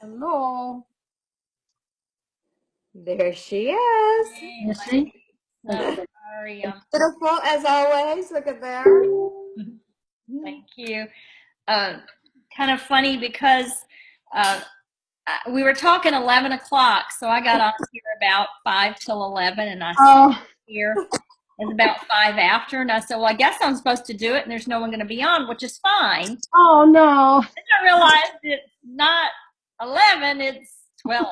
Hello. There she is. You see? I'm sorry. Beautiful as always. Look at there. Thank you. Kind of funny because uh, we were talking 11 o'clock, so I got on here about 5 till 11, and I Oh, here is about 5 after, and I said, well, I guess I'm supposed to do it, and there's no one going to be on, which is fine. oh no. Then I realized it's not 11, it's 12.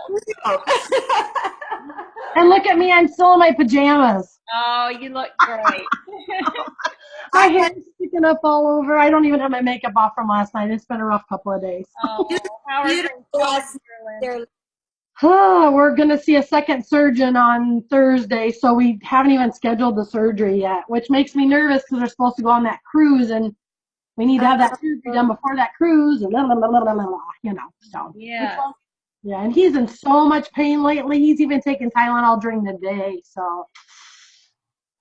And look at me, I'm still in my pajamas. Oh, you look great. My hair's sticking up all over. I don't even have my makeup off from last night. It's been a rough couple of days. Oh, how are things Beautiful. going, Carolyn? We're going to see a second surgeon on Thursday, so we haven't even scheduled the surgery yet, which makes me nervous because we're supposed to go on that cruise and we need to have that surgery done before that cruise and blah, blah, blah, blah, blah, blah, you know. So Yeah. yeah, and he's in so much pain lately. He's even taking Tylenol during the day, so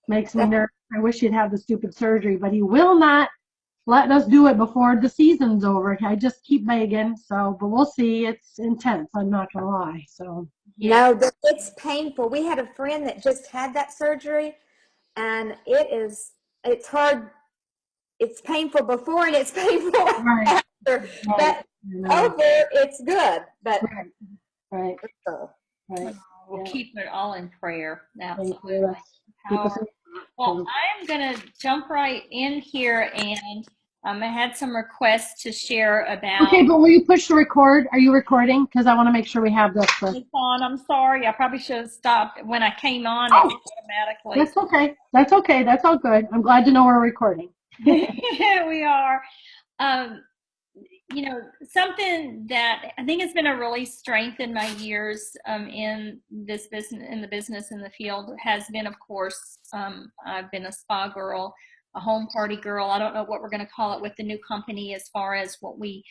makes me nervous. I wish he'd have the stupid surgery, but he will not let us do it before the season's over. I just keep begging, so, but we'll see. It's intense, I'm not gonna lie. So Yeah. No, it's painful. We had a friend that just had that surgery, and it's hard. It's painful before and it's painful right, after. right, But over, it's good. But right, right, right. We'll Yeah. keep it all in prayer. Thank Absolutely. you. Keep us Well, I'm going to jump right in here, and I had some requests to share about. Okay, but will you push the record? Are you recording? Because I want to make sure we have this. It's on. I'm sorry. I probably should have stopped when I came on. Oh, It automatically. that's okay. That's okay. That's all good. I'm glad to know we're recording. We are. Um, something that I think has been a really strength in my years in this business, in the business, in the field, has been, of course, I've been a spa girl, a home party girl. I don't know what we're going to call it with the new company as far as what we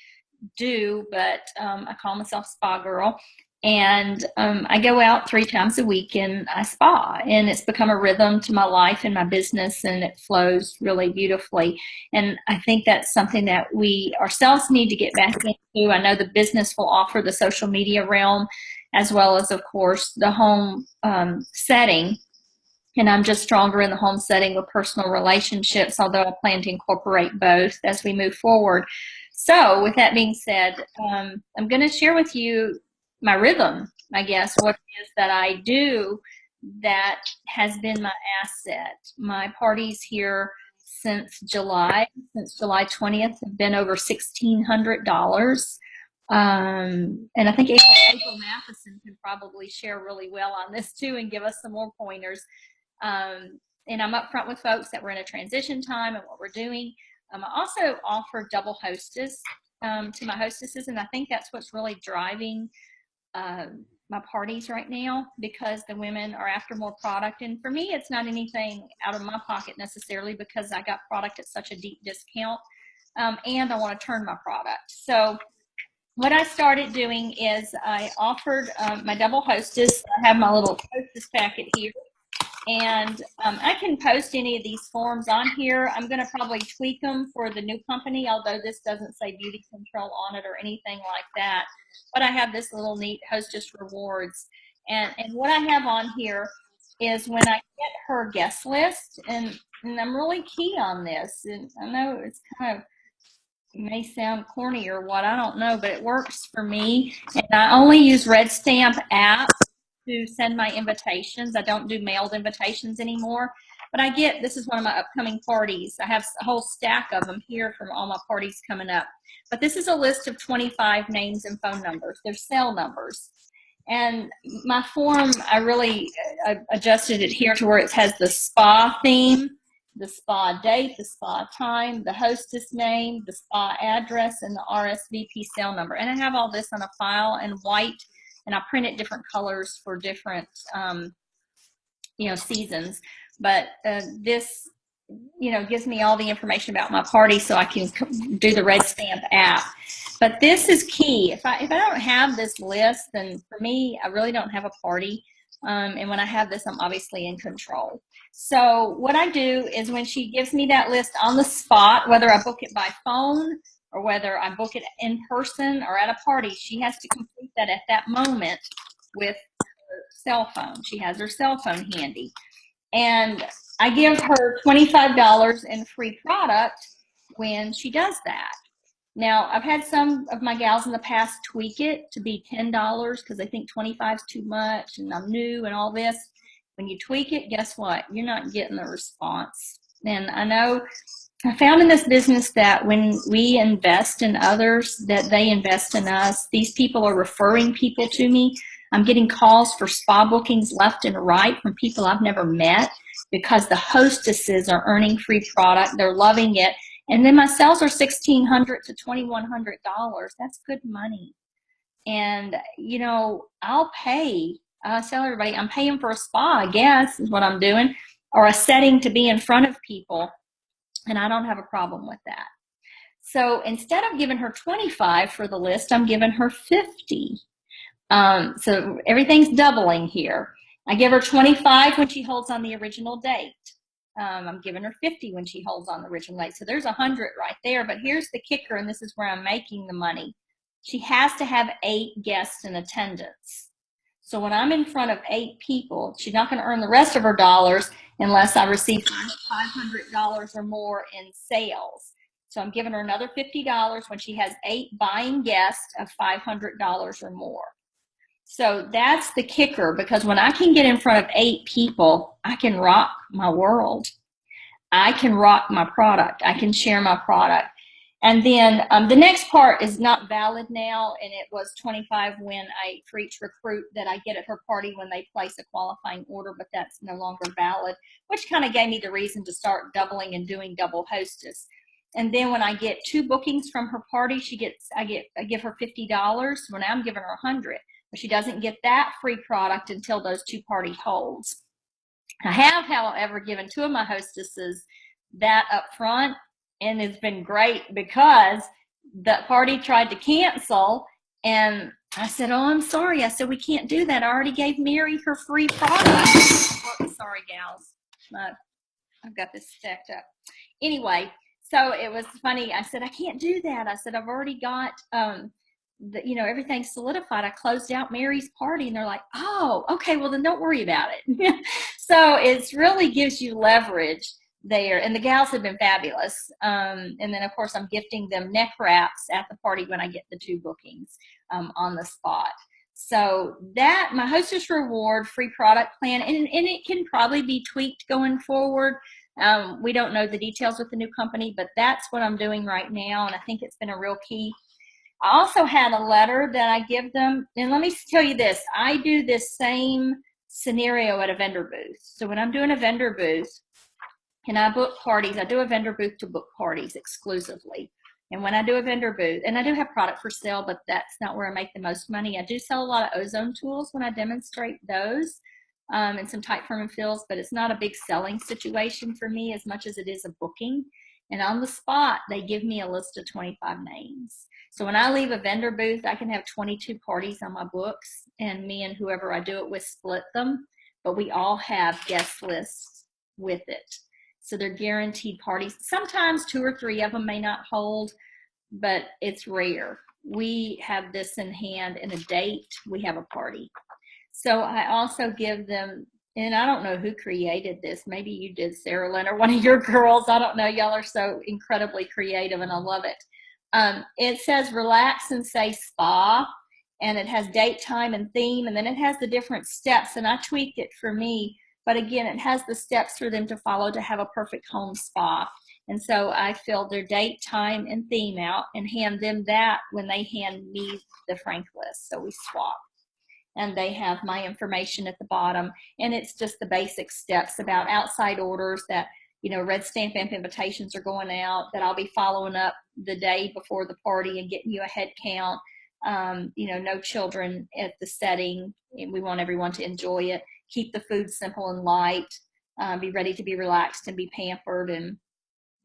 do, but I call myself spa girl. And I go out 3 times a week and I spa, and it's become a rhythm to my life and my business, and it flows really beautifully. And I think that's something that we ourselves need to get back into. I know the business will offer the social media realm as well as, of course, the home setting. And I'm just stronger in the home setting with personal relationships, although I plan to incorporate both as we move forward. So with that being said, I'm going to share with you my rhythm, I guess, what it is that I do that has been my asset. My parties here since July 20th, have been over $1,600. And I think April Matheson can probably share really well on this too and give us some more pointers. And I'm upfront with folks that we're in a transition time and what we're doing. I also offer double hostess to my hostesses, and I think that's what's really driving my parties right now, because the women are after more product. And for me, it's not anything out of my pocket necessarily, because I got product at such a deep discount, and I want to turn my product. So what I started doing is I offered my double hostess. I have my little hostess packet here. And I can post any of these forms on here. I'm going to probably tweak them for the new company, although this doesn't say beauty control on it or anything like that. But I have this little neat hostess rewards. And what I have on here is when I get her guest list, and I'm really key on this. And I know it's kind of may sound corny or what, I don't know, but it works for me. And I only use Red Stamp app to send my invitations. I don't do mailed invitations anymore, but this is one of my upcoming parties. I have a whole stack of them here from all my parties coming up. But this is a list of 25 names and phone numbers. They're cell numbers. And my form, I really adjusted it here to where it has the spa theme, the spa date, the spa time, the hostess name, the spa address, and the RSVP cell number. And I have all this on a file in white, and I print it different colors for different, seasons. But this, gives me all the information about my party, so I can do the Red Stamp app. But this is key. If I don't have this list, then for me, I really don't have a party. And when I have this, I'm obviously in control. So what I do is when she gives me that list on the spot, whether I book it by phone or whether I book it in person or at a party, she has to complete that at that moment with her cell phone. She has her cell phone handy. And I give her $25 in free product when she does that. Now, I've had some of my gals in the past tweak it to be $10 because they think 25 is too much and I'm new and all this. When you tweak it, guess what? You're not getting the response. And I know I found in this business that when we invest in others, that they invest in us. These people are referring people to me. I'm getting calls for spa bookings left and right from people I've never met because the hostesses are earning free product. They're loving it. And then my sales are $1,600 to $2,100. That's good money. And, you know, I'll pay. I tell everybody I'm paying for a spa, I guess, is what I'm doing, or a setting to be in front of people. And I don't have a problem with that. So instead of giving her 25 for the list, I'm giving her 50. So everything's doubling here. I give her 25 when she holds on the original date. I'm giving her 50 when she holds on the original date. So there's 100 right there. But here's the kicker, and this is where I'm making the money. She has to have 8 guests in attendance. So when I'm in front of 8 people, she's not going to earn the rest of her dollars unless I receive $500 or more in sales. So I'm giving her another $50 when she has 8 buying guests of $500 or more. So that's the kicker, because when I can get in front of 8 people, I can rock my world. I can rock my product. I can share my product. And then the next part is not valid now, and it was 25 when for each recruit that I get at her party when they place a qualifying order, but that's no longer valid, which kind of gave me the reason to start doubling and doing double hostess. And then when I get 2 bookings from her party, I give her $50. Well, now I'm giving her 100. But she doesn't get that free product until those 2 party holds. I have, however, given 2 of my hostesses that up front, and it's been great because that party tried to cancel, and I said, oh, I'm sorry. I said, we can't do that. I already gave Mary her free product. Oh, sorry, gals. I've got this stacked up. Anyway, so it was funny. I said, I can't do that. I said, I've already got everything's solidified. I closed out Mary's party, and they're like, oh, okay, well then don't worry about it. So it really gives you leverage there, and the gals have been fabulous. And then of course I'm gifting them neck wraps at the party when I get the 2 bookings on the spot. So that my hostess reward free product plan, and it can probably be tweaked going forward. We don't know the details with the new company, but that's what I'm doing right now, and I think it's been a real key. I also had a letter that I give them, and let me tell you this, I do this same scenario at a vendor booth. So when I'm doing a vendor booth and I book parties, I do a vendor booth to book parties exclusively. And when I do a vendor booth, and I do have product for sale, but that's not where I make the most money. I do sell a lot of ozone tools when I demonstrate those, and some tight firm and fills, but it's not a big selling situation for me as much as it is a booking. And on the spot, they give me a list of 25 names. So when I leave a vendor booth, I can have 22 parties on my books, and me and whoever I do it with split them, but we all have guest lists with it. So they're guaranteed parties. Sometimes 2 or 3 of them may not hold, but it's rare. We have this in hand, and a date, we have a party. So I also give them, and I don't know who created this. Maybe you did, Sarah Lynn, or one of your girls. I don't know. Y'all are so incredibly creative, and I love it. It says relax and say spa, and it has date, time, and theme, and then it has the different steps, and I tweaked it for me, but again, it has the steps for them to follow to have a perfect home spa. And so I fill their date, time, and theme out and hand them that when they hand me the Frank list. So we swap. And they have my information at the bottom, and it's just the basic steps about outside orders that, red stamp invitations are going out, that I'll be following up the day before the party and getting you a head count. No children at the setting, and we want everyone to enjoy it. Keep the food simple and light, be ready to be relaxed and be pampered, and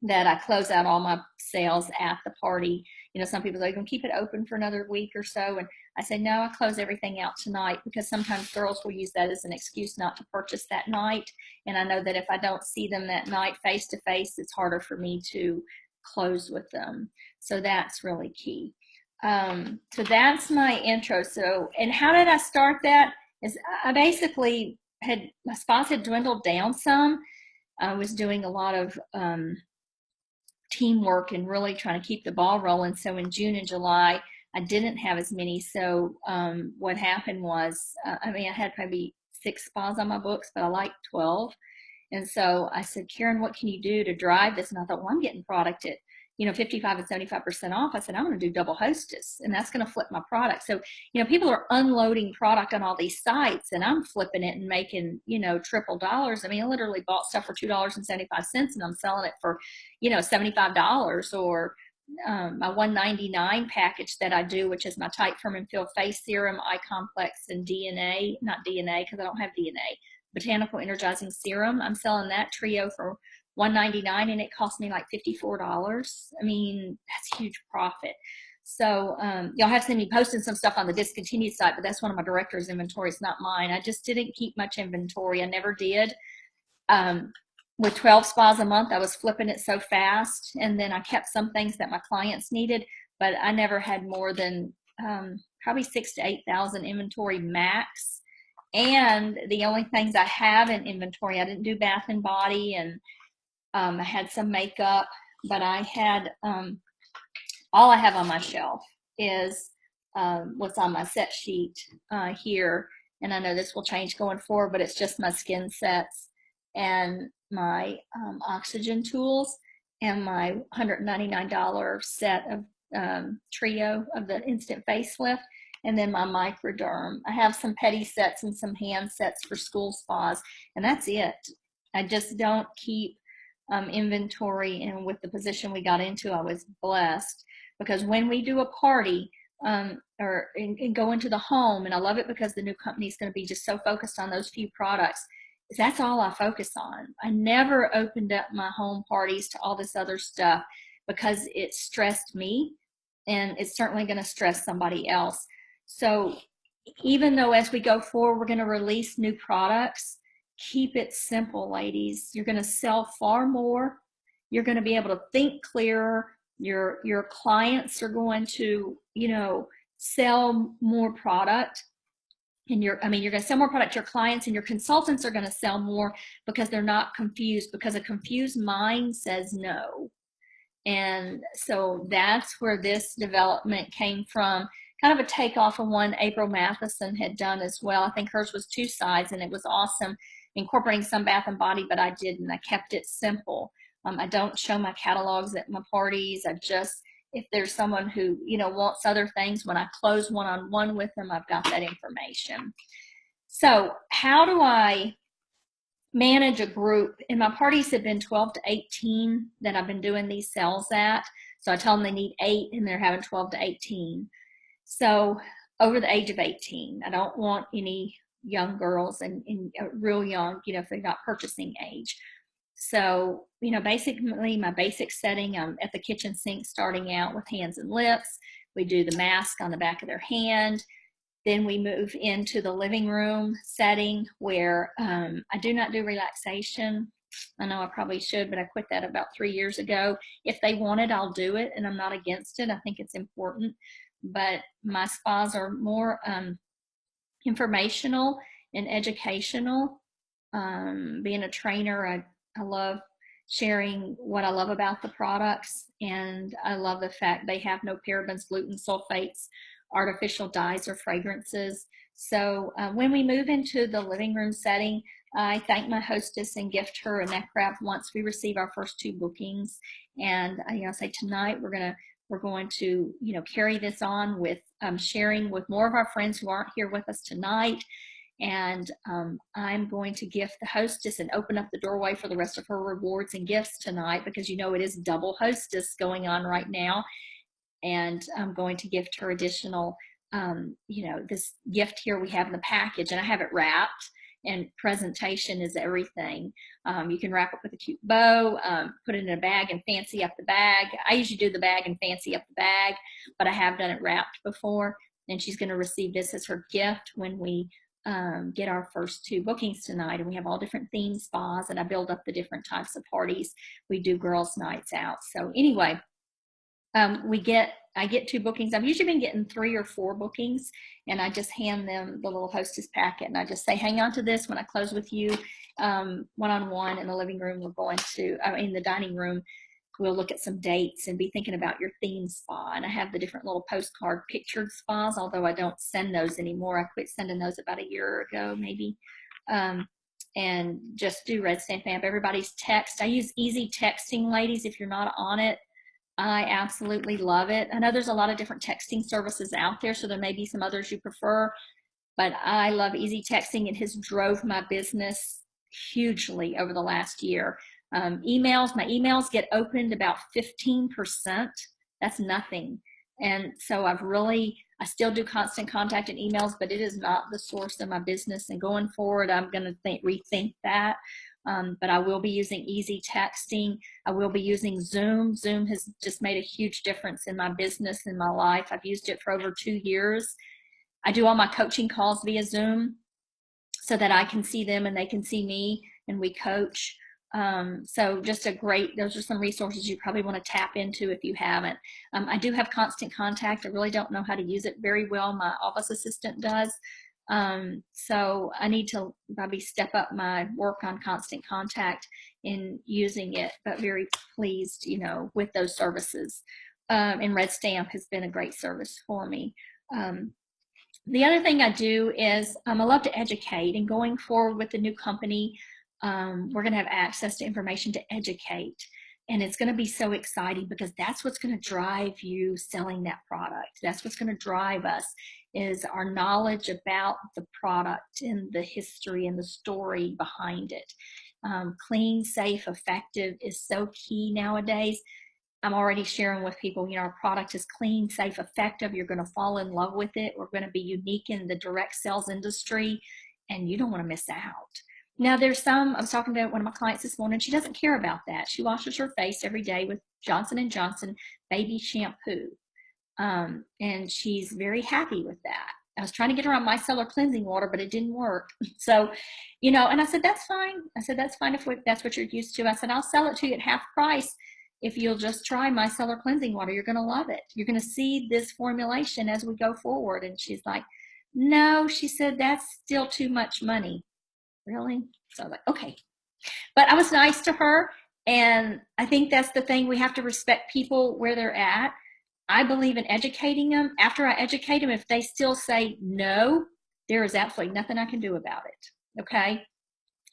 that I close out all my sales at the party. Some people say, you can keep it open for another week or so. And I say, no, I close everything out tonight, because sometimes girls will use that as an excuse not to purchase that night. And I know that if I don't see them that night face to face, it's harder for me to close with them. So that's really key. So that's my intro. So, and how did I start that? Is I basically my spas had dwindled down some. I was doing a lot of teamwork and really trying to keep the ball rolling. So in June and July, I didn't have as many. So what happened was, I mean, I had probably 6 spas on my books, but I liked 12. And so I said, Karen, what can you do to drive this? And I thought, well, I'm getting product at, 55 and 75% off. I said, I'm going to do double hostess, and that's going to flip my product. So, people are unloading product on all these sites, and I'm flipping it and making, triple dollars. I mean, I literally bought stuff for $2.75, and I'm selling it for, $75. Or my $1.99 package that I do, which is my Tight Firm and Feel Face Serum, Eye Complex, and DNA, not DNA because I don't have DNA, Botanical Energizing Serum. I'm selling that trio for $1.99, and it cost me like $54. I mean, that's huge profit. So y'all have seen me posting some stuff on the discontinued site, but that's one of my director's inventories, not mine. I just didn't keep much inventory. I never did. With 12 spas a month, I was flipping it so fast, and then I kept some things that my clients needed, but I never had more than probably 6,000 to 8,000 inventory max. And the only things I have in inventory, I didn't do bath and body, and I had some makeup, but I had all I have on my shelf is what's on my set sheet here. And I know this will change going forward, but it's just my skin sets and my oxygen tools and my $199 set of trio of the instant facelift, and then my microderm. I have some petty sets and some hand sets for school spas, and that's it. I just don't keep inventory, and with the position we got into, I was blessed, because when we do a party or go into the home, and I love it because the new company is going to be just so focused on those few products, that's all I focus on. I never opened up my home parties to all this other stuff because it stressed me, and it's certainly going to stress somebody else. So even though as we go forward, we're going to release new products, keep it simple, ladies. You're going to sell far more. You're going to be able to think clearer. Your clients are going to, sell more product. And you're going to sell more product to your clients, and your consultants are going to sell more because they're not confused, because a confused mind says no. And so that's where this development came from. Kind of a takeoff of one April Matheson had done as well. I think hers was 2 sides, and it was awesome, incorporating some bath and body, but I didn't. I kept it simple. I don't show my catalogs at my parties. I just, if there's someone who, wants other things, when I close one-on-one with them, I've got that information. So how do I manage a group? And my parties have been 12 to 18 that I've been doing these sales at. So I tell them they need 8, and they're having 12 to 18. So over the age of 18, I don't want any young girls and real young, if they're not purchasing age. So, basically my basic setting, I'm at the kitchen sink starting out with hands and lips. We do the mask on the back of their hand. Then we move into the living room setting where I do not do relaxation. I know I probably should, but I quit that about 3 years ago. If they want it, I'll do it, and I'm not against it. I think it's important. But my spas are more informational and educational. Being a trainer, I love sharing what I love about the products, and I love the fact they have no parabens, gluten, sulfates, artificial dyes, or fragrances. So when we move into the living room setting, I thank my hostess and gift her a neck wrap once we receive our first 2 bookings. And I say tonight we're going to carry this on with sharing with more of our friends who aren't here with us tonight. And I'm going to gift the hostess and open up the doorway for the rest of her rewards and gifts tonight, because it is double hostess going on right now. And I'm going to gift her additional, this gift here we have in the package, and I have it wrapped, and presentation is everything. You can wrap it with a cute bow, put it in a bag and fancy up the bag. I usually do the bag and fancy up the bag, but I have done it wrapped before, and she's going to receive this as her gift when we get our first 2 bookings tonight. And we have all different theme spas, and I build up the different types of parties. We do girls' nights out. So anyway, I get 2 bookings. I've usually been getting 3 or 4 bookings, and I just hand them the little hostess packet, and I just say, hang on to this when I close with you, one-on-one in the living room. We're going to, in the dining room, we'll look at some dates and be thinking about your theme spa. And I have the different little postcard pictured spas, although I don't send those anymore. I quit sending those about a year ago, maybe. And just do red stamp everybody's text. I use easy texting, ladies. If you're not on it, I absolutely love it. I know there's a lot of different texting services out there, so there may be some others you prefer, but I love easy texting. It has drove my business hugely over the last year. My emails get opened about 15%. That's nothing. And so I still do constant contact and emails, but it is not the source of my business. And going forward, I'm going to rethink that. But I will be using easy texting. I will be using Zoom. Zoom has just made a huge difference in my business, in my life. I've used it for over 2 years. I do all my coaching calls via Zoom so that I can see them and they can see me, and we coach. So just those are some resources you probably want to tap into if you haven't. I do have constant contact. I really don't know how to use it very well. My office assistant does. So I need to probably step up my work on constant contact in using it, but very pleased, with those services. And Red Stamp has been a great service for me. The other thing I do is I love to educate, and going forward with the new company, we're going to have access to information to educate. And it's going to be so exciting because that's what's going to drive you selling that product. That's what's going to drive us, is our knowledge about the product and the history and the story behind it. Clean, safe, effective is so key nowadays. I'm already sharing with people, our product is clean, safe, effective. You're going to fall in love with it. We're going to be unique in the direct sales industry, and you don't want to miss out. Now, I was talking to one of my clients this morning. She doesn't care about that. She washes her face every day with Johnson & Johnson baby shampoo. And she's very happy with that. I was trying to get her on micellar cleansing water, but it didn't work. So, and I said, that's fine. I said, that's fine if that's what you're used to. I said, I'll sell it to you at half price if you'll just try micellar cleansing water. You're going to love it. You're going to see this formulation as we go forward. And she's like, no, she said, that's still too much money. Really? So I was like, okay. But I was nice to her. And I think that's the thing. We have to respect people where they're at. I believe in educating them. After I educate them, if they still say no, there is absolutely nothing I can do about it. Okay?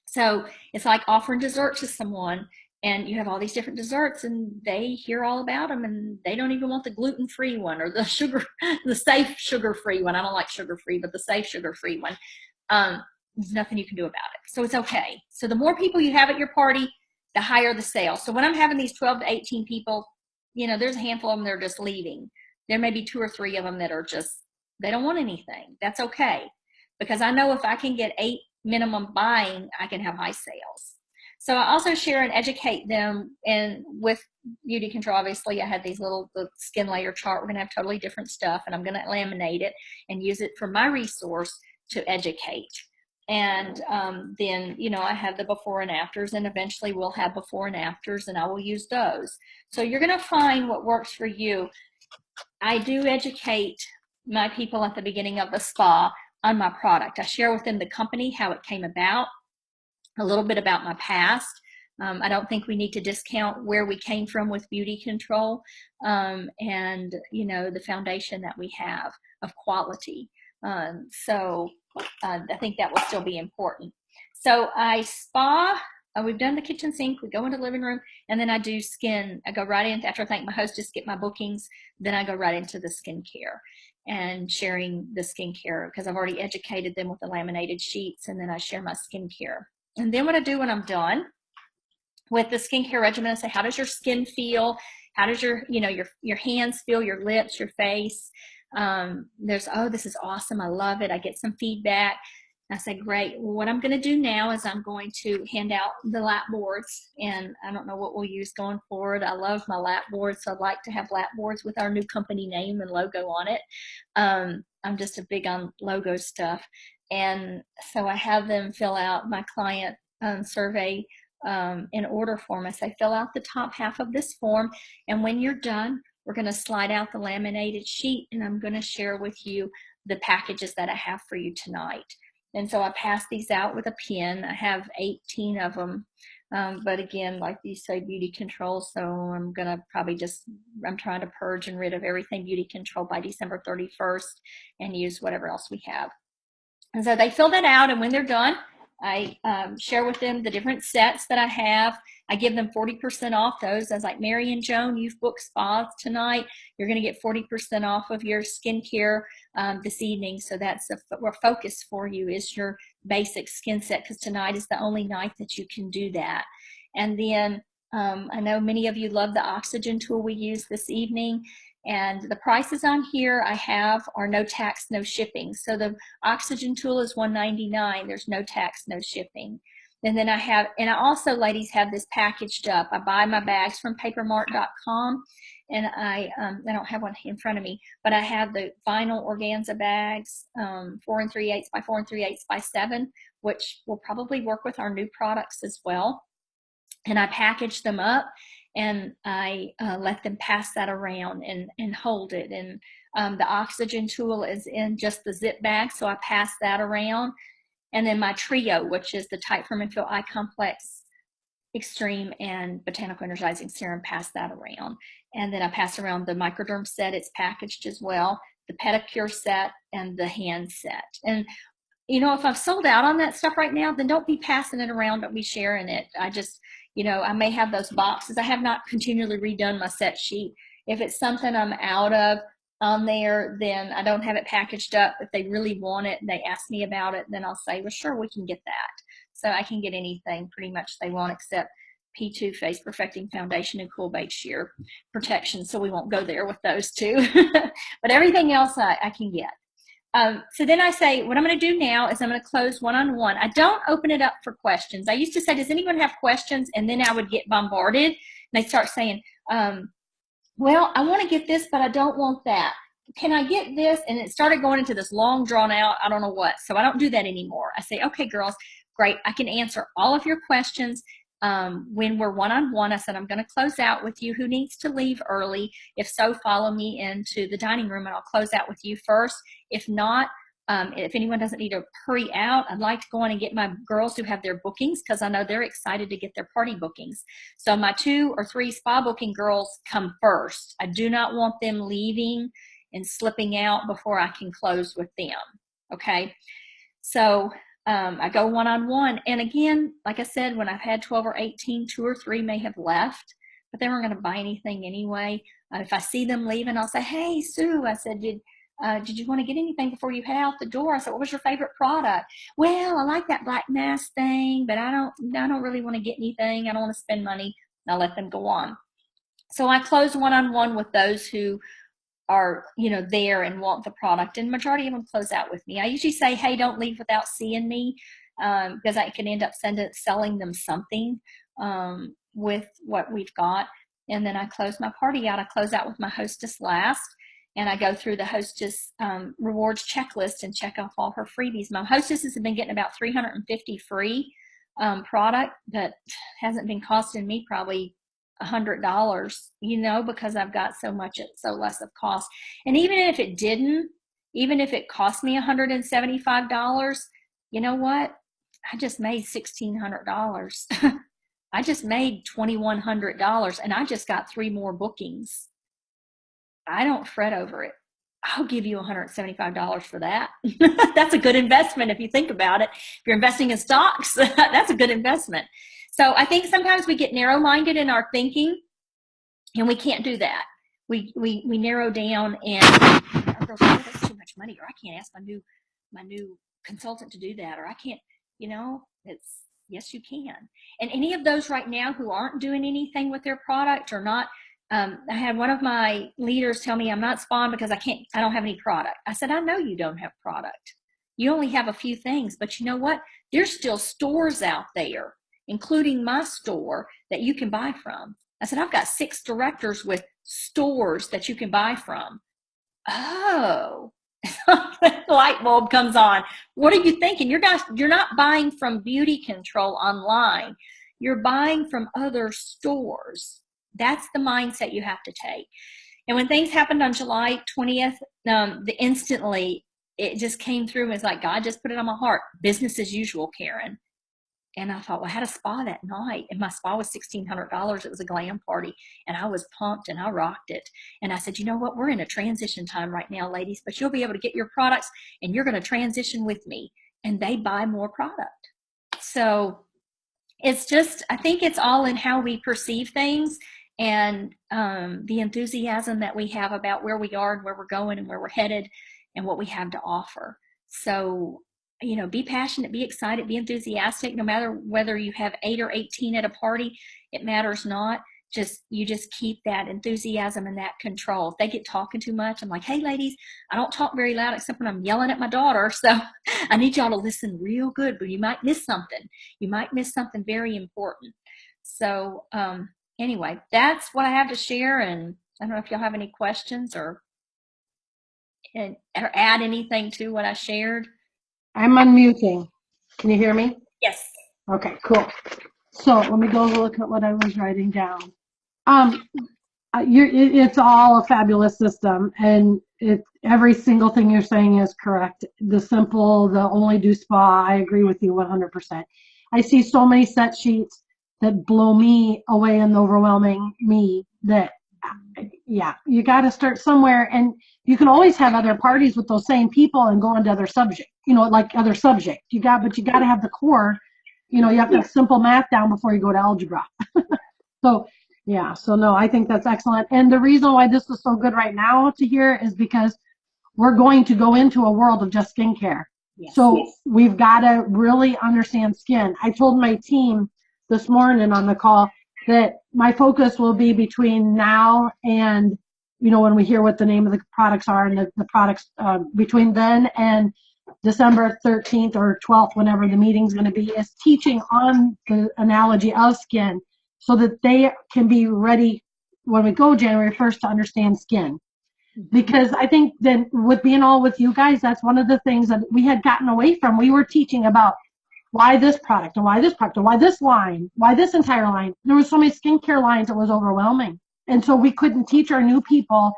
So it's like offering dessert to someone, and you have all these different desserts, and they hear all about them, and they don't even want the gluten-free one or the safe sugar-free one. I don't like sugar-free, but the safe sugar-free one. There's nothing you can do about it. So it's okay. So the more people you have at your party, the higher the sales. So when I'm having these 12 to 18 people, there's a handful of them that are just leaving. There may be 2 or 3 of them that are just, they don't want anything. That's okay. Because I know if I can get 8 minimum buying, I can have high sales. So I also share and educate them. And with Beauty Control, obviously, I had the skin layer chart. We're going to have totally different stuff, and I'm going to laminate it and use it for my resource to educate. And then, I have the before and afters, and eventually we'll have before and afters, and I will use those. So you're going to find what works for you. I do educate my people at the beginning of the spa on my product. I share with them the company, how it came about, a little bit about my past. I don't think we need to discount where we came from with Beauty Control, and, the foundation that we have of quality. So I think that will still be important. So I spa, we've done the kitchen sink, we go into the living room, and then I do skin. I go right in after I thank my hostess, get my bookings, then I go right into the skincare and sharing the skincare, because I've already educated them with the laminated sheets, and then I share my skincare. And then what I do when I'm done with the skincare regimen, I say, how does your skin feel? How does your hands feel, your lips, your face? This is awesome. I love it. I get some feedback. I say, great. Well, what I'm going to do now is I'm going to hand out the lap boards, and I don't know what we'll use going forward. I love my lap boards, so I'd like to have lap boards with our new company name and logo on it. I'm just a big on logo stuff. And so I have them fill out my client survey in order form. I say, fill out the top half of this form, and when you're done, we're going to slide out the laminated sheet, and I'm going to share with you the packages that I have for you tonight. And so I pass these out with a pen. I have 18 of them. But again, like you say, beauty control. So I'm going to probably I'm trying to purge and rid of everything beauty control by December 31st and use whatever else we have. And so they fill that out, and when they're done, I share with them the different sets that I have. I give them 40% off those. I was like, Mary and Joan, you've booked spas tonight. You're going to get 40% off of your skincare this evening. So that's a focus for you, is your basic skin set, because tonight is the only night that you can do that. And then I know many of you love the oxygen tool we use this evening. And the prices on here I have are no tax, no shipping. So the oxygen tool is $199. There's no tax, no shipping. And then I also, ladies, have this packaged up. I buy my bags from papermart.com, and I don't have one in front of me, but I have the vinyl organza bags, 4 3/8 by 4 3/8 by 7, which will probably work with our new products as well. And I package them up, and I let them pass that around and hold it. And the oxygen tool is in just the zip bag, so I pass that around. And then my trio, which is the Tight Firm and Fill Eye Complex Extreme and Botanical Energizing Serum, pass that around. And then I pass around the Microderm set. It's packaged as well, the pedicure set, and the hand set. And you know, if I've sold out on that stuff right now, then don't be passing it around, don't be sharing it. I just, you know, I may have those boxes. I have not continually redone my set sheet. If it's something I'm out of on there, then I don't have it packaged up. If they really want it and they ask me about it, then I'll say, well, sure, we can get that. So I can get anything pretty much they want except P2 Face Perfecting Foundation and Cool Bait Sheer Protection. So we won't go there with those two. But everything else I can get. So then I say, what I'm going to do now is I'm going to close one-on-one. I don't open it up for questions. I used to say, does anyone have questions? And then I would get bombarded. And they start saying, well, I want to get this, but I don't want that. Can I get this? And it started going into this long drawn out, I don't know what. So I don't do that anymore. I say, okay, girls, great. I can answer all of your questions. When we're one-on-one, I said, I'm going to close out with you. Who needs to leave early? If so, follow me into the dining room and I'll close out with you first. If not, if anyone doesn't need to hurry out, I'd like to go on and get my girls who have their bookings, because I know they're excited to get their party bookings. So my 2 or 3 spa booking girls come first. I do not want them leaving and slipping out before I can close with them. Okay. So I go one-on-one. And again, like I said, when I've had 12 or 18, 2 or 3 may have left, but they weren't going to buy anything anyway. If I see them leaving, I'll say, hey, Sue, I said, did you want to get anything before you head out the door? I said, what was your favorite product? Well, I like that black mask thing, but I don't really want to get anything. I don't want to spend money. And I'll let them go on. So I close one-on-one with those who are, you know, there and want the product, and majority of them close out with me. I usually say, hey, don't leave without seeing me, because I can end up selling them something with what we've got. And then I close my party out. I close out with my hostess last, and I go through the hostess rewards checklist and check off all her freebies. My hostesses have been getting about 350 free product that hasn't been costing me probably $100, you know, because I've got so much at so less of cost. And even if it cost me $175, you know what? I just made $1,600. I just made $2,100, and I just got 3 more bookings. I don't fret over it. I'll give you $175 for that. That's a good investment if you think about it. If you're investing in stocks, that's a good investment. So I think sometimes we get narrow-minded in our thinking, and we can't do that. We narrow down, and our girls, oh, that's too much money, or I can't ask my new consultant to do that, or I can't, you know, yes, you can. And any of those right now who aren't doing anything with their product or not, I had one of my leaders tell me, I'm not spawned because I don't have any product. I said, I know you don't have product. You only have a few things, but you know what? There's still stores out there, including my store, that you can buy from. I said, I've got 6 directors with stores that you can buy from. Oh, the light bulb comes on. What are you thinking? You're not buying from Beauty Control online. You're buying from other stores. That's the mindset you have to take. And when things happened on July 20th, instantly it just came through. It's like God just put it on my heart. Business as usual, Karen. And I thought, well, I had a spa that night, and my spa was $1,600. It was a glam party, and I was pumped and I rocked it. And I said, you know what? We're in a transition time right now, ladies, but you'll be able to get your products, and you're going to transition with me. And they buy more product. So it's just, I think it's all in how we perceive things, and the enthusiasm that we have about where we are and where we're going and where we're headed and what we have to offer. So, be passionate, be excited, be enthusiastic, no matter whether you have 8 or 18 at a party, it matters not. You just keep that enthusiasm and that control. If they get talking too much, I'm like, hey ladies, I don't talk very loud except when I'm yelling at my daughter. So I need y'all to listen real good, but you might miss something. You might miss something very important. So anyway, that's what I have to share. And I don't know if y'all have any questions or add anything to what I shared. I'm unmuting. Can you hear me? Yes. Okay, cool. So let me go look at what I was writing down. It's all a fabulous system, and every single thing you're saying is correct. The only do spa, I agree with you 100%. I see so many set sheets that blow me away and overwhelming me that, yeah, you got to start somewhere, and you can always have other parties with those same people and go into other subject, like other subject. But you got to have the core, you have to have simple math down before you go to algebra. So, yeah, so no, I think that's excellent. And the reason why this is so good right now to hear is because we're going to go into a world of just skincare. Yes. So we've got to really understand skin. I told my team this morning on the call that my focus will be between now and, when we hear what the name of the products are, and the products between then and December 13th or 12th, whenever the meeting's going to be, is teaching on the analogy of skin so that they can be ready when we go January 1st to understand skin. Because I think that with being all with you guys, that's one of the things that we had gotten away from. We were teaching about why this product and why this product and why this line, why this entire line. There was so many skincare lines, it was overwhelming. And so we couldn't teach our new people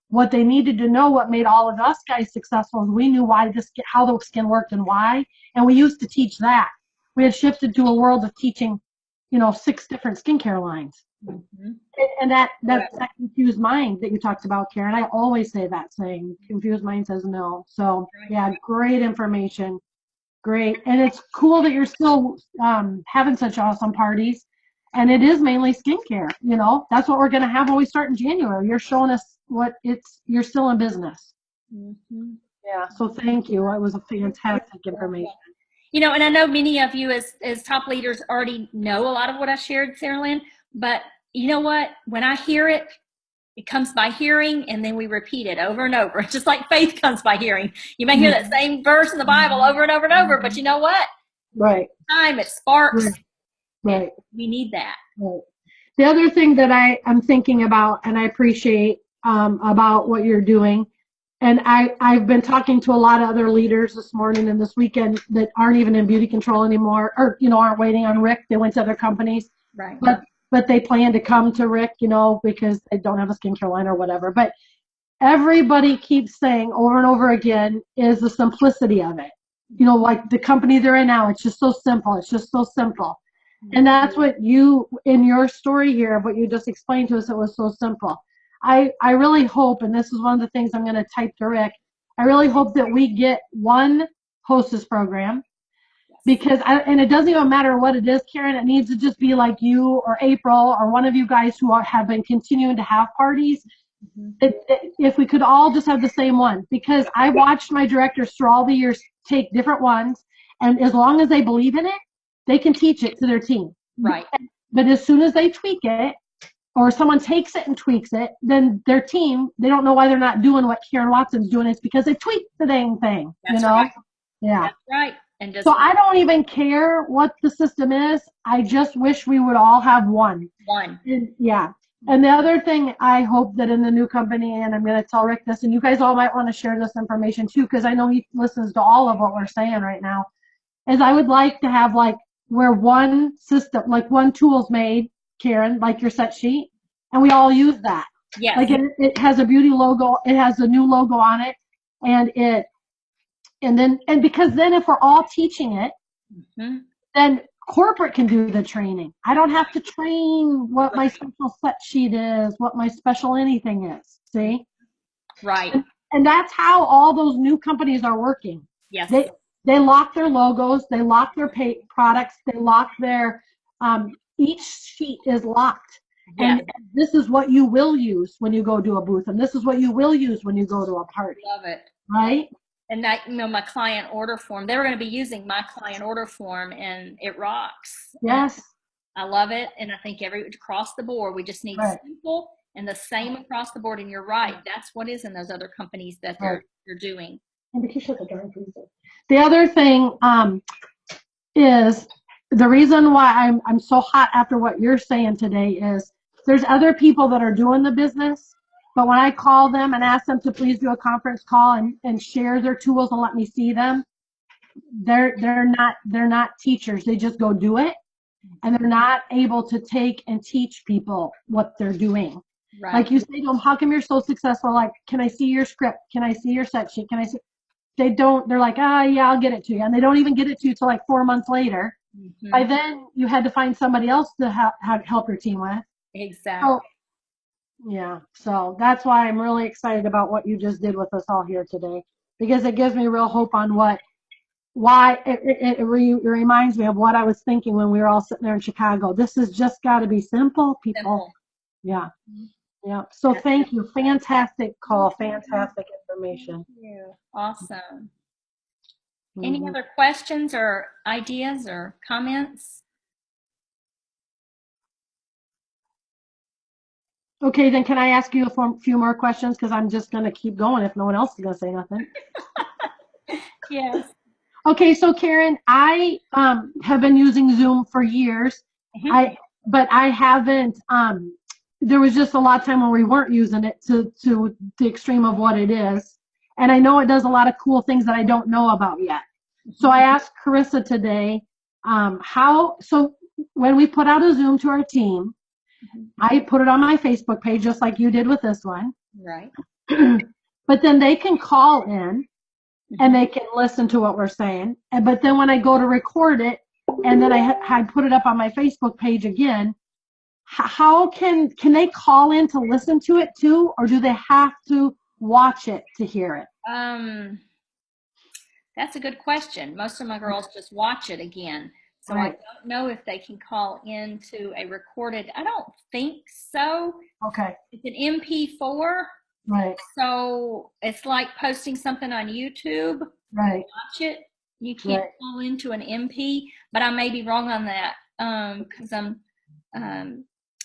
what they needed to know. What made all of us guys successful is we knew how the skin worked and why. And we used to teach that. We had shifted to a world of teaching, 6 different skincare lines. Mm-hmm. And that confused mind that you talked about, Karen. I always say that saying, confused mind says no. So yeah, great information. Great. And it's cool that you're still having such awesome parties. And it is mainly skincare. That's what we're going to have when we start in January. You're showing us you're still in business. Mm-hmm. Yeah. So thank you. It was a fantastic information. And I know many of you as top leaders already know a lot of what I shared, Sarah Lynn, but you know what? When I hear it, it comes by hearing, and then we repeat it over and over. Just like faith comes by hearing. You may hear that same verse in the Bible over and over and over, but you know what? Right. Time, it sparks. Right. We need that. Right. The other thing that I'm thinking about, and I appreciate about what you're doing, and I've been talking to a lot of other leaders this morning and this weekend that aren't even in beauty control anymore, or aren't waiting on Rick. They went to other companies, right? But they plan to come to Rick, because they don't have a skincare line or whatever. But everybody keeps saying over and over again is the simplicity of it. Like the company they're in now, it's just so simple. It's just so simple. And that's what you, in your story here, what you just explained to us, it was so simple. I really hope, and this is one of the things I'm going to type to Rick, I really hope that we get one hostess program, because, and it doesn't even matter what it is, Karen, it needs to just be like you or April or one of you guys who have been continuing to have parties. Mm-hmm. If we could all just have the same one, because I watched my directors through all the years take different ones, and as long as they believe in it, they can teach it to their team. Right. But as soon as they tweak it, or someone takes it and tweaks it, then their team, they don't know why they're not doing what Karen Watson's doing. It's because they tweaked the dang thing. That's right. Yeah. That's right. And so I don't even care what the system is. I just wish we would all have one. And, yeah. And the other thing I hope that in the new company, and I'm going to tell Rick this, and you guys all might want to share this information too, because I know he listens to all of what we're saying right now, is I would like to have where one system, one tool's made, Karen, like your set sheet, and we all use that. Yes. Like it has a beauty logo, it has a new logo on it, and because then if we're all teaching it, Mhm. then corporate can do the training. I don't have to train what my special set sheet is, what my special anything is. See? Right. And that's how all those new companies are working. Yes. They lock their logos, they lock their products, they lock their each sheet is locked. Yes. And this is what you will use when you go to a booth, and this is what you will use when you go to a party. Love it. Right? And that, my client order form, they were going to be using my client order form, and it rocks. Yes. I love it. And I think across the board, we just need simple and the same across the board. And you're right. That's what is in those other companies that they're doing. The other thing is the reason why I'm so hot after what you're saying today is there's other people that are doing the business, but when I call them and ask them to please do a conference call and share their tools and let me see them, they're not teachers. They just go do it, and they're not able to take and teach people what they're doing. Right. Like you say to them, how come you're so successful? Like, can I see your script? Can I see your set sheet? Can I see? They're like, yeah, I'll get it to you. And they don't even get it to you till like 4 months later. Mm-hmm. By then, you had to find somebody else to help your team with. Exactly. So that's why I'm really excited about what you just did with us all here today, because it gives me real hope on why it reminds me of what I was thinking when we were all sitting there in Chicago. This has just got to be simple, people. Simple. Yeah. Yeah. So thank you. Fantastic call. Fantastic information. Thank you. Awesome. Any other questions or ideas or comments? Okay, then can I ask you a few more questions? Because I'm just going to keep going if no one else is going to say nothing. Yes. Okay, so Karen, I have been using Zoom for years. Mm-hmm. But I haven't. There was just a lot of time when we weren't using it to the extreme of what it is. And I know it does a lot of cool things that I don't know about yet. So I asked Carissa today, so when we put out a Zoom to our team, I put it on my Facebook page just like you did with this one. Right. But then they can call in and they can listen to what we're saying. But then when I go to record it, and then I put it up on my Facebook page again, how can they call in to listen to it too, or do they have to watch it to hear it? That's a good question. Most of my girls just watch it again. So I don't know if they can call into a recorded. I don't think so. Okay. It's an MP4. Right. So it's like posting something on YouTube. Right. Watch it. You can't call into an MP, but I may be wrong on that because I'm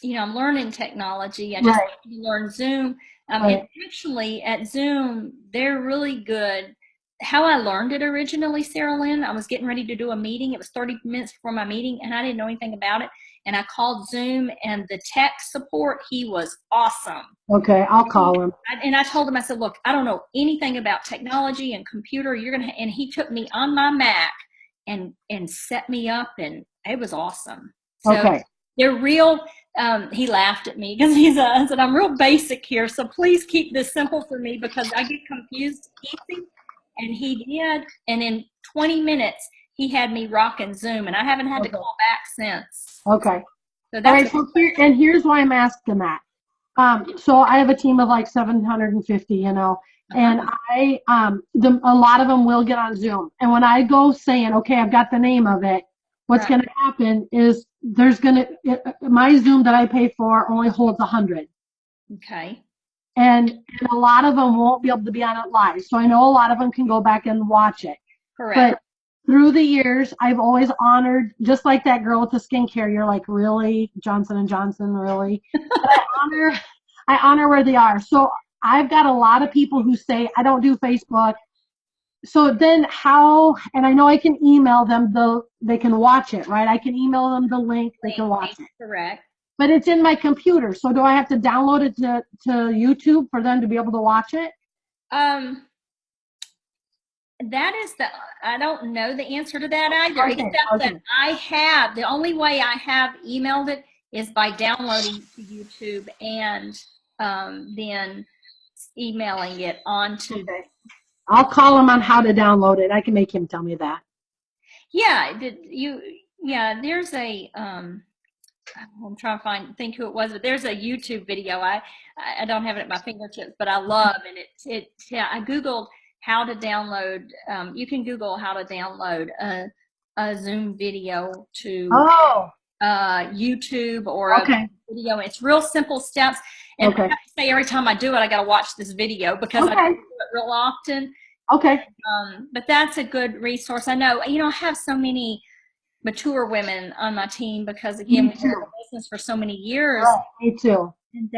learning technology. I just have to learn Zoom. And actually at Zoom, they're really good. How I learned it originally, Sarah Lynn, I was getting ready to do a meeting. It was 30 minutes before my meeting, and I didn't know anything about it. And I called Zoom, and the tech support, he was awesome. Okay, I'll call him. And I told him, I said, look, I don't know anything about technology and computer. And he took me on my Mac and set me up, and it was awesome. So they're real. He laughed at me because I said, I'm real basic here, so please keep this simple for me because I get confused easy. And he did, and in 20 minutes, he had me rocking Zoom, and I haven't had to call back since. Okay. So that's and here's why I'm asking that. So I have a team of like 750, and I, a lot of them will get on Zoom. And when I go saying, okay, I've got the name of it, what's going to happen is my Zoom that I pay for only holds 100. Okay. And a lot of them won't be able to be on it live. So I know a lot of them can go back and watch it. Correct. But through the years, I've always honored, just like that girl with the skincare, you're like, really? Johnson & Johnson, really? But I honor where they are. So I've got a lot of people who say, I don't do Facebook. So then and I know I can email them, they can watch it, right? I can email them the link, they can watch it. Correct. But it's in my computer. So do I have to download it to YouTube for them to be able to watch it? I don't know the answer to that either. Except that the only way I have emailed it is by downloading to YouTube and then emailing it onto. Okay. I'll call him on how to download it. I can make him tell me that. Yeah, there's a I'm trying to think who it was, but there's a YouTube video. I don't have it at my fingertips, but I love, and yeah, I Googled how to download, you can Google how to download a Zoom video to Oh, YouTube or a okay. video. It's real simple steps. And I Okay. have to say, every time I do it, I got to watch this video because I don't Okay. do it real often. Okay. But that's a good resource. I know, I have so many mature women on my team because, again, Me we've been in too. the business for so many years. Right. Me too. And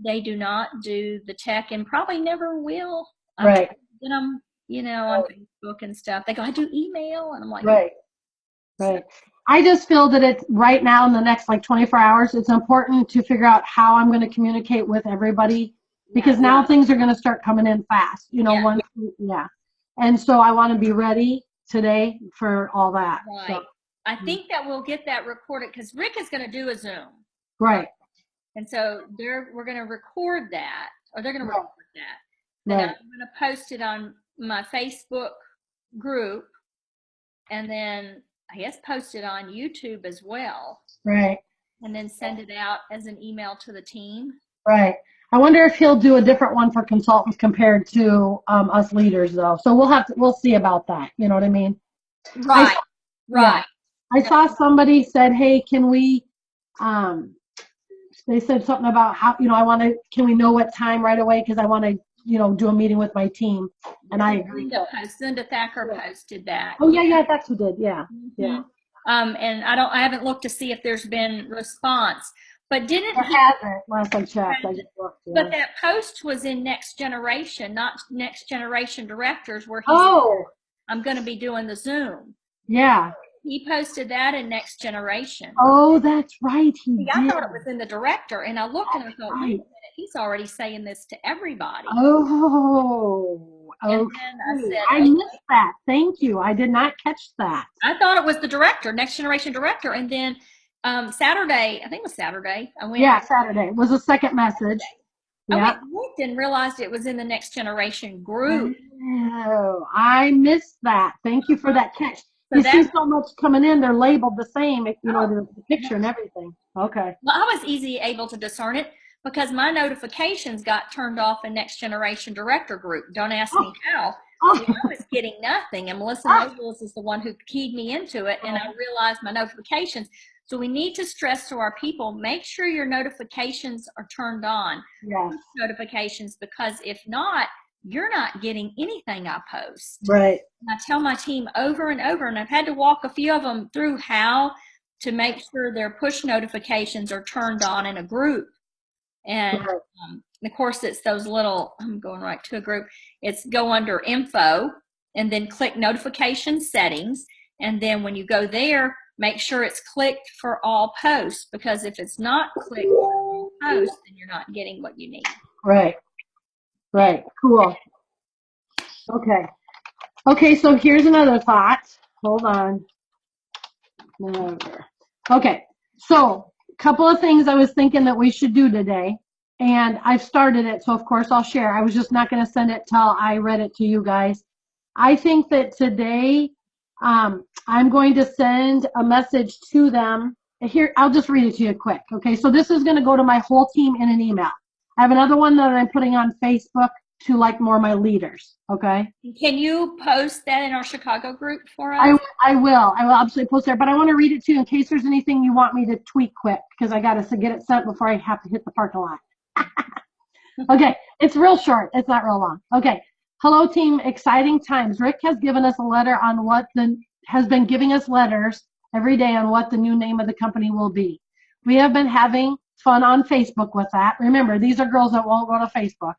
they do not do the tech and probably never will. Right. Get them, on Facebook and stuff. They go, I do email, and I'm like, Right. Right. I just feel that it's right now in the next like 24 hours, it's important to figure out how I'm going to communicate with everybody because now things are going to start coming in fast, Yeah. yeah. And so I want to be ready today for all that. Right. So, I think that we'll get that recorded because Rick is going to do a Zoom. right. And so we're going to record that, or they're going to Right. record that. And Right. I'm going to post it on my Facebook group, and then I guess post it on YouTube as well, Right. and then send it out as an email to the team. Right. I wonder if he'll do a different one for consultants compared to us leaders though. So we'll see about that. You know what I mean? Right. Right. I saw somebody said, hey, can we, they said something about how, can we know what time right away? Because I want to, do a meeting with my team. And I agree. Linda Thacker posted that. Oh, yeah, that's who did. Yeah. Yeah. And I haven't looked to see if there's been response, but It hasn't, last I checked. I just looked. Yeah. But that post was in Next Generation, not Next Generation Directors, where I'm going to be doing the Zoom. Yeah. He posted that in Next Generation. Oh, that's right. He did. I thought it was in the Director, and I looked and I thought, wait a minute, he's already saying this to everybody. Oh, okay. And then I said, I missed that. Thank you. I did not catch that. I thought it was the Director, Next Generation Director, and then Saturday, I think it was Saturday. Saturday was the second message. I looked and realized it was in the Next Generation group. Oh, I missed that. Thank you for that catch. So you see so much coming in, they're labeled the same, the picture and everything. Okay. Well, I was easily able to discern it because my notifications got turned off in Next Generation Director group. Don't ask me how. I was getting nothing, and Melissa Nobles is the one who keyed me into it, and I realized my notifications. So we need to stress to our people, make sure your notifications are turned on. Yes. Notifications, because if not, you're not getting anything I post. Right. And I tell my team over and over, and I've had to walk a few of them through how to make sure their push notifications are turned on in a group. And of course, it's those little, I'm going right to a group, it's go under info and then click notification settings. And then when you go there, make sure it's clicked for all posts, because if it's not clicked for all posts, then you're not getting what you need. Right. Right. Cool. Okay. Okay, so here's another thought. Hold on. Okay, so a couple of things I was thinking that we should do today, and I've started it, so of course I'll share. I was just not going to send it till I read it to you guys. I think that today I'm going to send a message to them. Here, I'll just read it to you quick. Okay, so this is going to go to my whole team in an email. I have another one that I'm putting on Facebook to more my leaders. Okay. Can you post that in our Chicago group for us? I will absolutely post there, but I want to read it to you in case there's anything you want me to tweak quick, because I got to get it sent before I have to hit the parking lot. Okay, it's real short. It's not real long. Okay. Hello team, exciting times. Rick has given us a letter on has been giving us letters every day on what the new name of the company will be. We have been having fun on Facebook with that. Remember, these are girls that won't go to Facebook,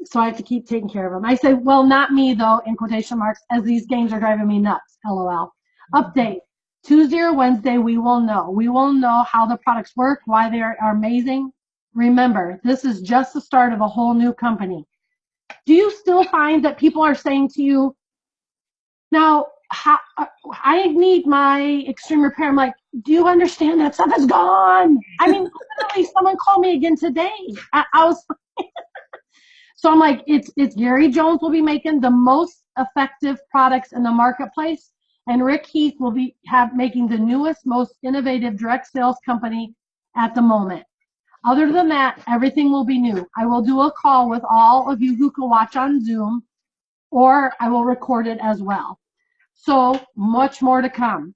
so I have to keep taking care of them. I say, well, not me though, in quotation marks, as these games are driving me nuts, LOL. Update, Tuesday or Wednesday, we will know. We will know how the products work, why they are amazing. Remember, this is just the start of a whole new company. Do you still find that people are saying to you, now, I need my extreme repair? I'm like, do you understand that stuff is gone? I mean, literally, someone called me again today. I was, so I'm like, it's Gary Jones will be making the most effective products in the marketplace, and Rick Heath will be making the newest, most innovative direct sales company at the moment. Other than that, everything will be new. I will do a call with all of you who can watch on Zoom, or I will record it as well. So much more to come.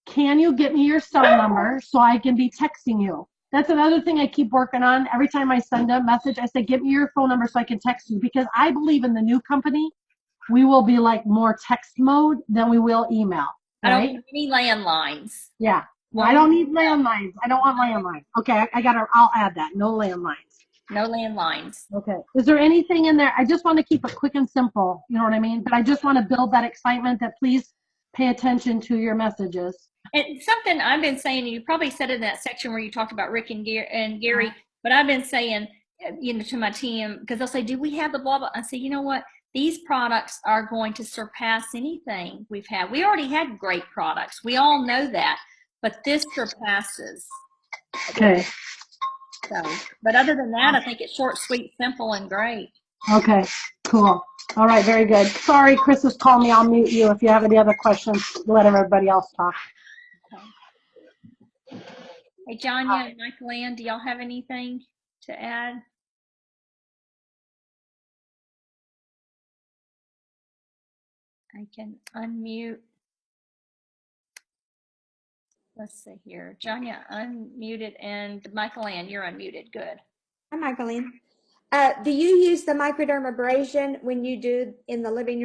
Can you get me your cell number so I can be texting you? That's another thing I keep working on. Every time I send a message, I say, get me your phone number so I can text you, because I believe in the new company, we will be like more text mode than we will email. I don't Right? need any landlines. Yeah. Well, I don't need landlines. I don't want landlines. Okay, I'll add that. No landlines. No landlines. Okay. Is there anything in there? I just want to keep it quick and simple. You know what I mean? But I just want to build that excitement that please pay attention to your messages. And something I've been saying, you probably said in that section where you talked about Rick and Gary, but I've been saying, to my team, because they'll say, do we have the blah, blah? I say, you know what? These products are going to surpass anything we've had. We already had great products. We all know that, but this surpasses. Okay. So, but other than that, I think it's short, sweet, simple, and great. Okay, cool. All right, very good. Sorry, Chris is calling me. I'll mute you. If you have any other questions, let everybody else talk. Okay. Hey, Janya and Michael Ann, do y'all have anything to add? I can unmute. Let's see here. Janya unmuted, and Michael Ann, you're unmuted. Good. Hi, Michaeline. Do you use the microdermabrasion when you do in the living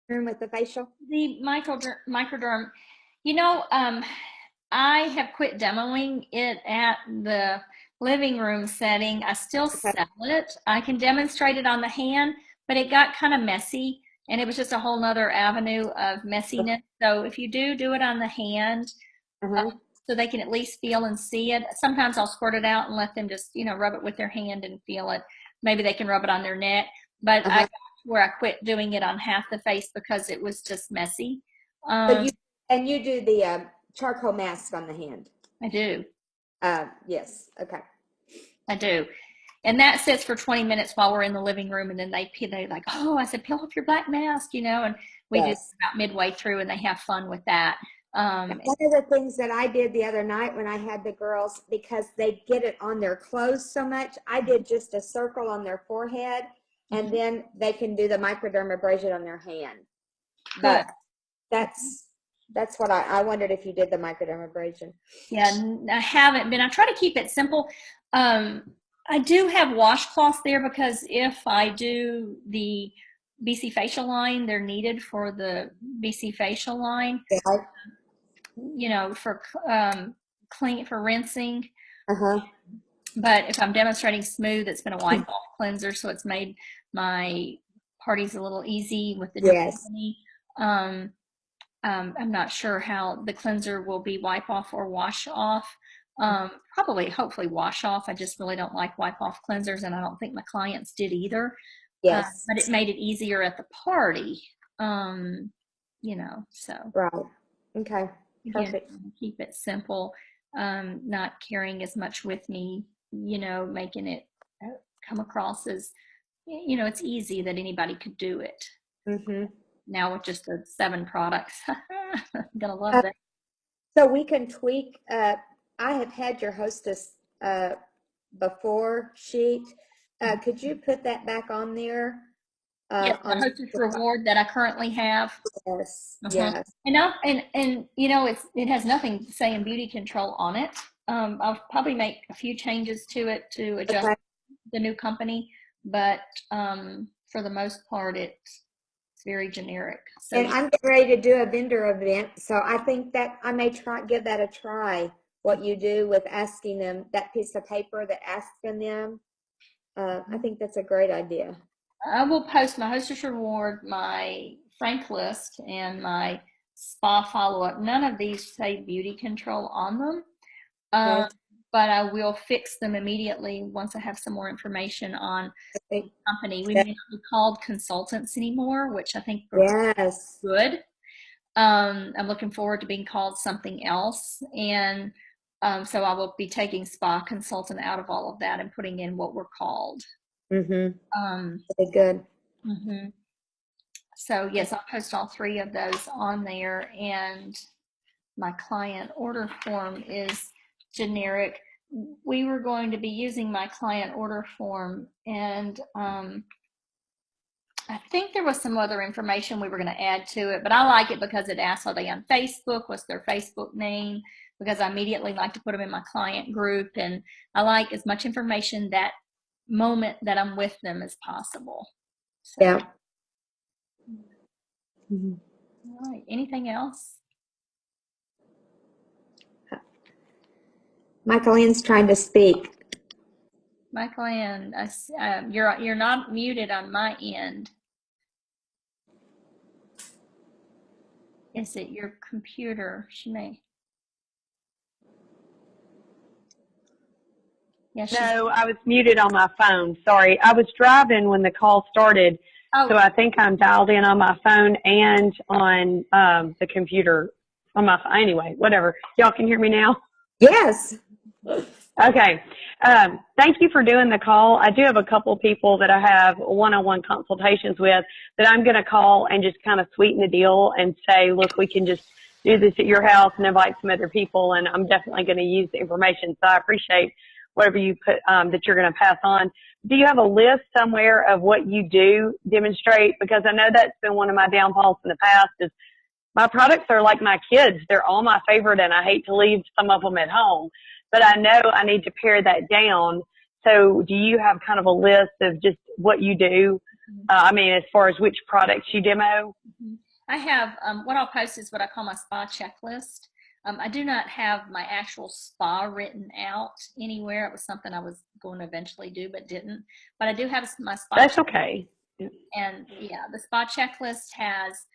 room with the facial? The microderm, I have quit demoing it at the living room setting. I still sell it. I can demonstrate it on the hand, but it got kind of messy, and it was just a whole nother avenue of messiness. So if you do it on the hand, so they can at least feel and see it. Sometimes I'll squirt it out and let them just, rub it with their hand and feel it. Maybe they can rub it on their neck, but I got where I quit doing it on half the face because it was just messy. So you do the charcoal mask on the hand? I do. Yes. Okay. I do. And that sits for 20 minutes while we're in the living room, and then they like, oh, I said, peel off your black mask, and we do about midway through, and they have fun with that. One of the things that I did the other night when I had the girls, because they get it on their clothes so much, I did just a circle on their forehead, and then they can do the microdermabrasion on their hand. But that's what I wondered if you did the microdermabrasion. Yeah, I haven't been. I try to keep it simple. I do have washcloths there because if I do the BC facial line, they're needed for the BC facial line. For clean, for rinsing. But if I'm demonstrating smooth, it's been a wipe off cleanser, so it's made my parties a little easy with the new company. I'm not sure how the cleanser will be wipe off or wash off. Hopefully wash off. I just really don't like wipe off cleansers, and I don't think my clients did either. Yes. But it made it easier at the party. So. Right. Okay. Perfect. Again, keep it simple, not carrying as much with me, making it come across as, it's easy that anybody could do it. Now with just the 7 products, I'm gonna love that. So we can tweak. I have had your Hostess before sheet. Could you put that back on there? Yes, the Hostess reward that I currently have. Yes. Yes. And it has nothing saying beauty control on it. I'll probably make a few changes to it to adjust the new company, but for the most part, it's very generic. So, and I'm getting ready to do a vendor event, so I think that I may give that a try. What you do with asking them that piece of paper that asking them, I think that's a great idea. I will post my Hostess reward, my Frank list, and my spa follow-up. None of these say beauty control on them, but I will fix them immediately once I have some more information on the company. We may not be called consultants anymore, which I think is good. I'm looking forward to being called something else. And so I will be taking spa consultant out of all of that and putting in what we're called. Mm-hmm. Um, Very good. mhm. So yes, I'll post all 3 of those on there, and my client order form is generic. We were going to be using my client order form, and I think there was some other information we were going to add to it, but I like it because it asks, are they on Facebook? What's their Facebook name? Because I immediately like to put them in my client group, and I like as much information that moment that I'm with them as possible. So, Yeah. Mm-hmm. all right. Anything else? Michael Ann's trying to speak. Michael Ann, you're not muted on my end. Is it your computer? She may. Yeah, she's. No, I was muted on my phone. Sorry. I was driving when the call started, so Oh, I think I'm dialed in on my phone and on the computer on my phone. Anyway, whatever. Y'all can hear me now? Yes. Okay. Thank you for doing the call. I do have a couple of people that I have one-on-one consultations with that I'm going to call and just kind of sweeten the deal and say, look, we can just do this at your house and invite some other people, and I'm definitely going to use the information. So I appreciate whatever you put that you're going to pass on. Do you have a list somewhere of what you do demonstrate? Because I know that's been one of my downfalls in the past is my products are like my kids. They're all my favorite, and I hate to leave some of them at home. But I know I need to pare that down. So do you have kind of a list of just what you do? I mean, as far as which products you demo? I have, what I'll post is what I call my spa checklist. I do not have my actual spa written out anywhere. It was something I was going to eventually do, but didn't. But I do have my spa. That's okay. And yeah, the spa checklist has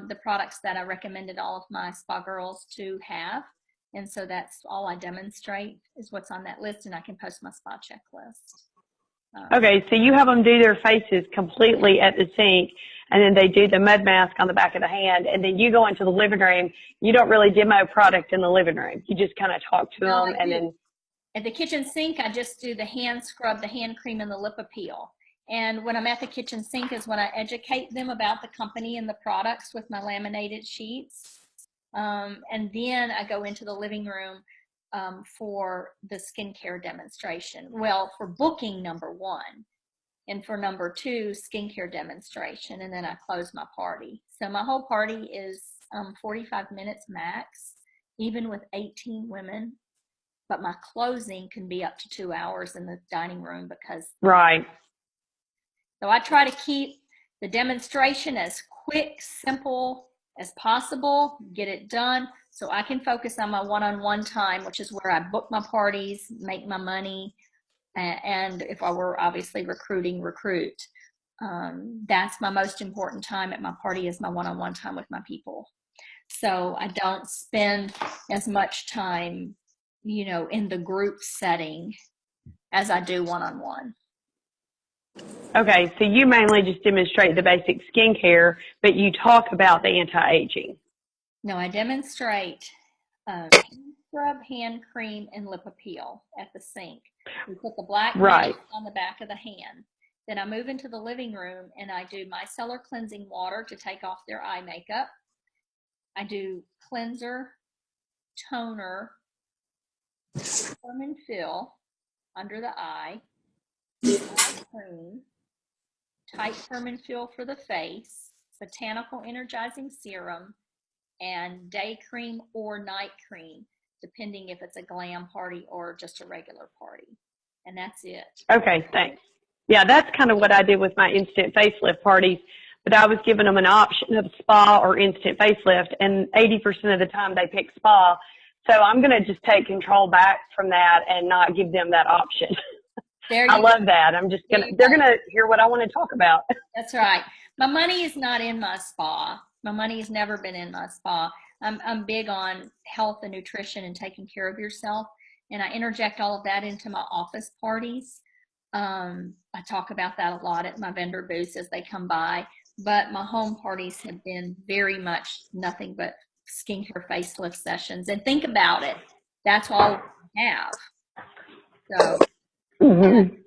the products that I recommended all of my spa girls to have. And so that's all I demonstrate is what's on that list, and I can post my spa checklist. Okay, so you have them do their faces completely at the sink, and then they do the mud mask on the back of the hand, and then you go into the living room. You don't really demo product in the living room. You just kind of talk to No, them, I and do. then At the kitchen sink, I just do the hand scrub, the hand cream, and the lip appeal. And when I'm at the kitchen sink is when I educate them about the company and the products with my laminated sheets. And then I go into the living room for the skincare demonstration. Well, for booking number 1, and for number 2, skincare demonstration, and then I close my party. So my whole party is 45 minutes max, even with 18 women. But my closing can be up to 2 hours in the dining room because. right. So I try to keep the demonstration as quick, simple as possible, get it done so I can focus on my one-on-one time, which is where I book my parties, make my money, and if I were obviously recruit. That's my most important time at my party is my one-on-one time with my people. So I don't spend as much time, in the group setting as I do one-on-one. Okay, so you mainly just demonstrate the basic skincare, but you talk about the anti-aging. No, I demonstrate scrub, hand cream, and lip appeal at the sink. We put the black Right. mask on the back of the hand. Then I move into the living room and I do micellar cleansing water to take off their eye makeup. I do cleanser, toner, firm and fill under the eye cream, tight firm and fill for the face, botanical energizing serum, and day cream or night cream, depending if it's a glam party or just a regular party. And that's it. Okay, thanks. Yeah, that's kind of what I did with my instant facelift parties, but I was giving them an option of spa or instant facelift, and 80% of the time they pick spa. So I'm going to just take control back from that and not give them that option. I love that. They're going to hear what I want to talk about. That's right. My money is not in my spa. My money has never been in my spa. I'm big on health and nutrition and taking care of yourself. And I interject all of that into my office parties. I talk about that a lot at my vendor booths as they come by. but my home parties have been very much nothing but skincare facelift sessions. And think about it, that's all we have. So Mhm.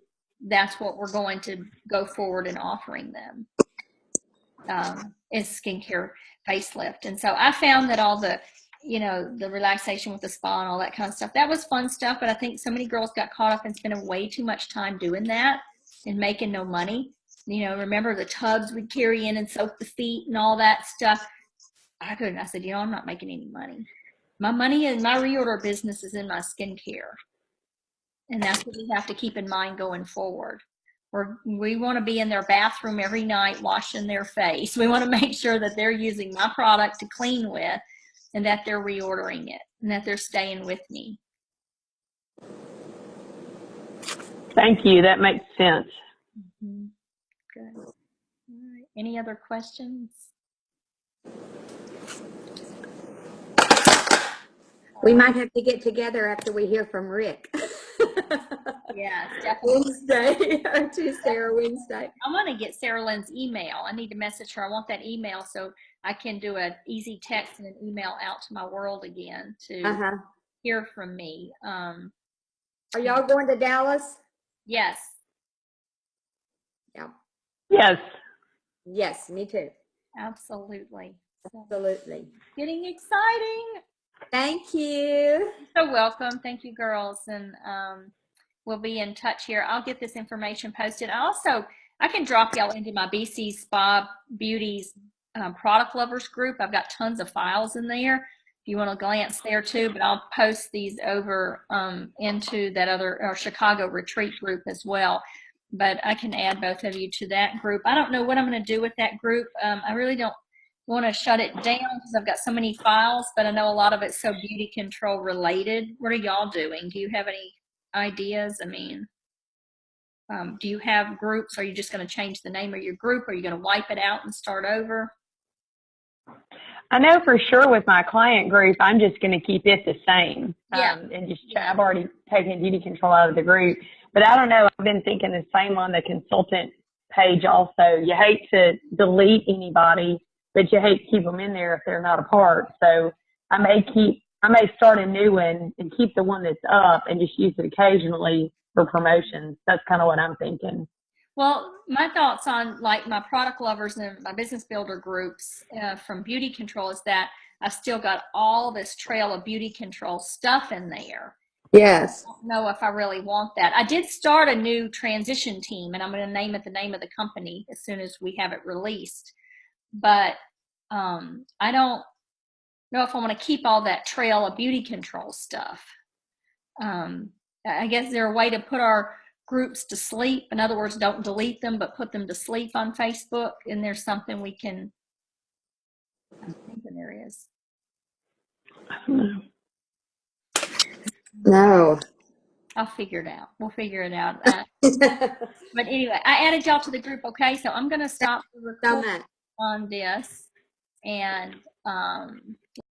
that's what we're going to go forward in offering them, is skincare facelift. And so I found that all the, the relaxation with the spa and all that kind of stuff, that was fun stuff. But I think so many girls got caught up in spending way too much time doing that and making no money. Remember the tubs we'd carry in and soak the feet and all that stuff. I couldn't. I said, I'm not making any money. My money in my reorder business is in my skincare. And that's what we have to keep in mind going forward. We want to be in their bathroom every night washing their face. We want to make sure that they're using my product to clean with and that they're reordering it and that they're staying with me. Thank you. That makes sense. Mm-hmm. Good. All right. Any other questions? We might have to get together after we hear from Rick. Yeah, definitely. Wednesday, or Tuesday or Wednesday. I want to get Sarah Lynn's email. I need to message her. I want that email so I can do an easy text and an email out to my world again to hear from me. Are y'all going to Dallas? Yes. Yeah. Yes. Yes, me too. Absolutely. Absolutely. Getting exciting. Thank you. You're so welcome. Thank you, girls. And we'll be in touch here. I'll get this information posted. I can drop y'all into my BC Spa Beauties product lovers group. I've got tons of files in there if you want to glance there too, but I'll post these over into that other Chicago retreat group as well. But I can add both of you to that group. I don't know what I'm going to do with that group. I really don't want to shut it down because I've got so many files, but I know a lot of it's so beauty control related. What are y'all doing? Do you have any ideas? I mean, do you have groups? Are you just going to change the name of your group? Are you going to wipe it out and start over? I know for sure with my client group, I'm just going to keep it the same. Yeah. And just, I've already taken beauty control out of the group, but I don't know. I've been thinking the same on the consultant page also. You hate to delete anybody, but you hate to keep them in there if they're not a part. So I may start a new one and keep the one that's up and just use it occasionally for promotions. That's kind of what I'm thinking. Well, my thoughts on like my product lovers and my business builder groups from beauty control is that I've still got all this trail of beauty control stuff in there. Yes. I don't know if I really want that. I did start a new transition team, and I'm going to name it the name of the company as soon as we have it released. But I don't know if I want to keep all that trail of beauty control stuff. I guess there a way to put our groups to sleep. In other words, don't delete them, but put them to sleep on Facebook. And there's something we can, I'm thinking there is. No. I'll figure it out. We'll figure it out. But anyway, I added y'all to the group. Okay. So I'm going to stop the recording on this. And